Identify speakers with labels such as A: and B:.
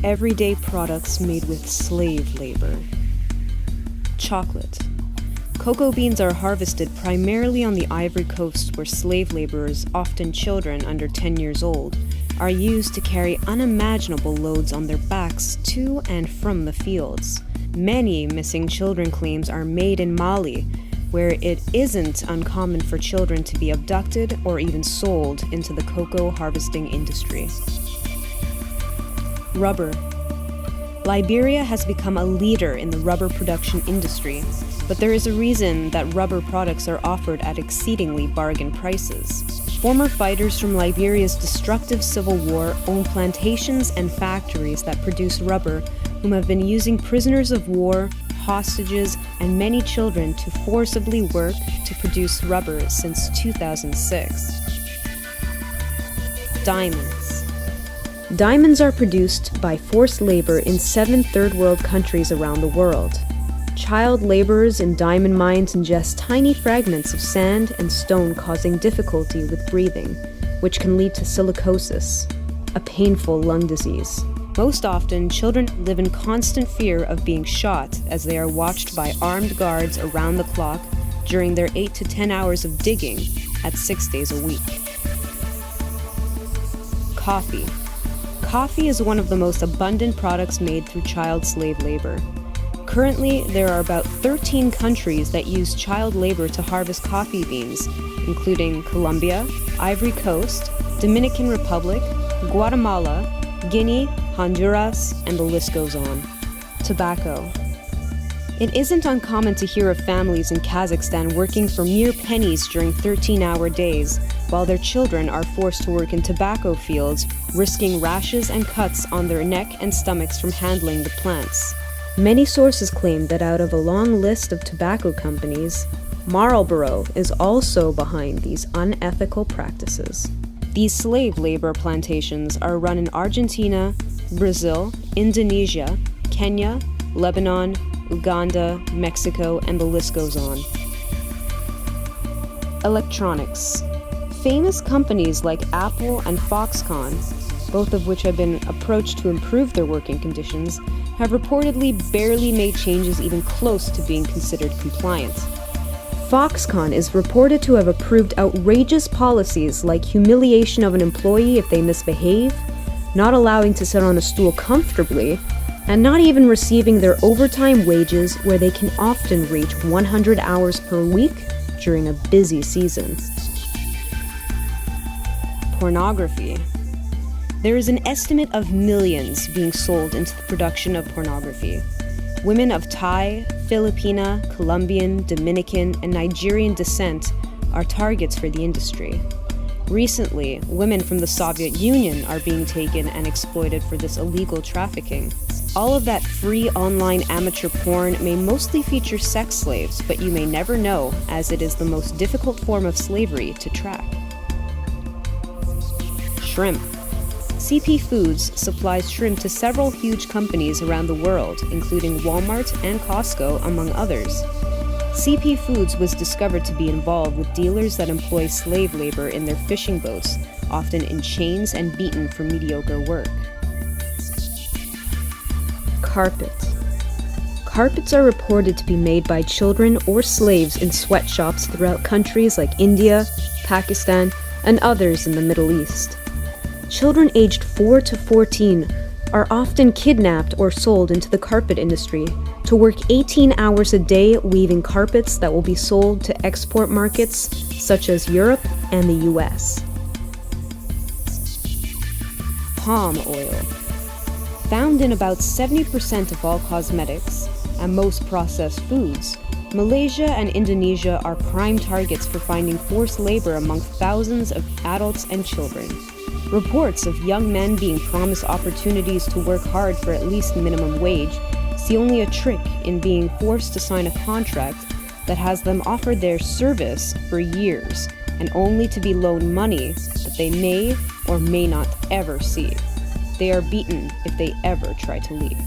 A: everyday products made with slave labor. Chocolate. Cocoa beans are harvested primarily on the Ivory Coast, where slave laborers, often children under 10 years old, are used to carry unimaginable loads on their backs to and from the fields. Many missing children claims are made in Mali, where it isn't uncommon for children to be abducted or even sold into the cocoa harvesting industry. Rubber. Liberia has become a leader in the rubber production industry, but there is a reason that rubber products are offered at exceedingly bargain prices. Former fighters from Liberia's destructive civil war own plantations and factories that produce rubber, whom have been using prisoners of war, hostages, and many children to forcibly work to produce rubber since 2006. Diamonds. Diamonds are produced by forced labor in 7 third-world countries around the world. Child laborers in diamond mines ingest tiny fragments of sand and stone, causing difficulty with breathing, which can lead to silicosis, a painful lung disease. Most often, children live in constant fear of being shot as they are watched by armed guards around the clock during their 8 to 10 hours of digging at 6 days a week. Coffee. Coffee is one of the most abundant products made through child slave labor. Currently, there are about 13 countries that use child labor to harvest coffee beans, including Colombia, Ivory Coast, Dominican Republic, Guatemala, Guinea, Honduras, and the list goes on. Tobacco. It isn't uncommon to hear of families in Kazakhstan working for mere pennies during 13-hour days, while their children are forced to work in tobacco fields, risking rashes and cuts on their neck and stomachs from handling the plants. Many sources claim that out of a long list of tobacco companies, Marlboro is also behind these unethical practices. These slave labor plantations are run in Argentina, Brazil, Indonesia, Kenya, Lebanon, Uganda, Mexico, and the list goes on. Electronics. Famous companies like Apple and Foxconn, both of which have been approached to improve their working conditions, have reportedly barely made changes even close to being considered compliant. Foxconn is reported to have approved outrageous policies like humiliation of an employee if they misbehave, not allowing to sit on a stool comfortably, and not even receiving their overtime wages, where they can often reach 100 hours per week during a busy season. Pornography. There is an estimate of millions being sold into the production of pornography. Women of Thai, Filipina, Colombian, Dominican, and Nigerian descent are targets for the industry. Recently, women from the Soviet Union are being taken and exploited for this illegal trafficking. All of that free online amateur porn may mostly feature sex slaves, but you may never know, as it is the most difficult form of slavery to track. Shrimp. CP Foods supplies shrimp to several huge companies around the world, including Walmart and Costco, among others. CP Foods was discovered to be involved with dealers that employ slave labor in their fishing boats, often in chains and beaten for mediocre work. Carpet. Carpets are reported to be made by children or slaves in sweatshops throughout countries like India, Pakistan, and others in the Middle East. Children aged 4 to 14 are often kidnapped or sold into the carpet industry to work 18 hours a day weaving carpets that will be sold to export markets such as Europe and the US. Palm oil. Found in about 70% of all cosmetics and most processed foods, Malaysia and Indonesia are prime targets for finding forced labor among thousands of adults and children. Reports of young men being promised opportunities to work hard for at least minimum wage see only a trick in being forced to sign a contract that has them offered their service for years and only to be loaned money that they may or may not ever see. They are beaten if they ever try to leave.